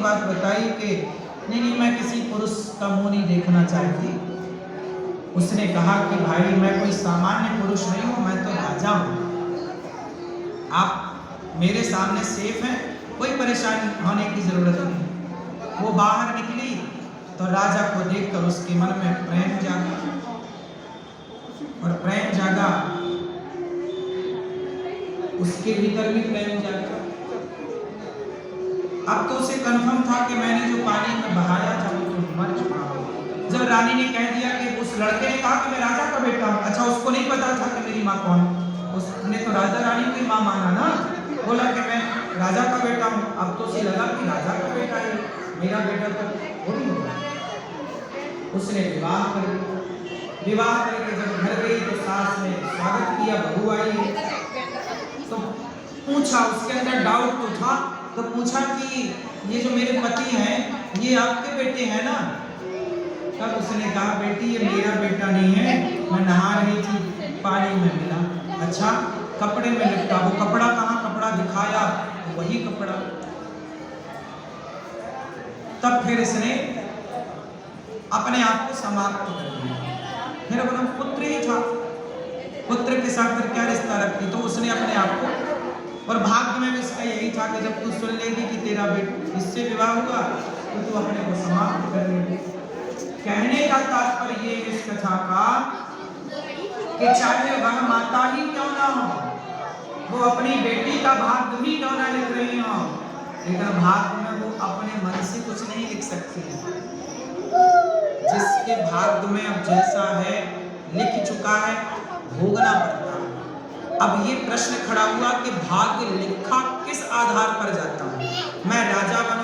बात बताई कि नहीं नहीं, मैं किसी पुरुष का मुंह नहीं देखना चाहती। उसने कहा कि भाई मैं कोई सामान्य पुरुष नहीं हूं, मैं तो राजा हूं। आप मेरे सामने सेफ हैं, कोई परेशानी होने की जरूरत नहीं। वो बाहर निकली तो राजा को देखकर उसके मन में प्रेम जागा, और प्रेम जागा, उसके भीतर भी प्रेम जागा। अब तो उसे कंफर्म था कि मैंने जो पानी में बहाया था वो तो मर चुका हूं। जब रानी ने कह दिया कि उस लड़के ने कहा कि मैं राजा का बेटा हूं, अच्छा उसको नहीं पता था कि मेरी माँ कौन, उसने तो राजा रानी को ही माँ माना ना, बोला कि मैं राजा का बेटा हूं। अब तो उसे लगा कि राजा का बेटा है, मेरा बेटा तो वो नहीं होगा। उसने विवाह कर लिया। विवाह करके जब घर गई तो सास ने स्वागत किया, बहू आई तो पूछा, उसके अंदर डाउट तो था, तो पूछा कि ये जो मेरे पति हैं ये आपके बेटे हैं ना? तब उसने कहा बेटी ये मेरा बेटा नहीं है, मैं नहा रही थी पानी में मिला। अच्छा कपड़े में लिपटा, वो कपड़ा कहाँ, कपड़ा दिखाया वही कपड़ा। तब फिर इसने अपने आप को समाप्त कर दिया। फिर अपना पुत्र ही था, पुत्र के साथ फिर क्या रिश्ता रखती, तो उसने अपने आप को, और भाग्य में भी इसका यही था कि जब तू सुन लेगी कि तेरा बेटा इससे विवाह हुआ तो तू अपने को समाप्त कर लेगी। कहने का तात्पर्य ये इस कथा का कि चाहे वह माता ही क्यों ना हो, वो अपनी बेटी का भाग्य भी क्यों ना लिख रही हो, लेकिन भाग्य में वो अपने मन से कुछ नहीं लिख सकती। जिसके भाग्य में अब जैसा है लिख चुका है, भोगना पड़ता है। अब ये प्रश्न खड़ा हुआ कि भाग्य लिखा किस आधार पर जाता है? मैं राजा बनूं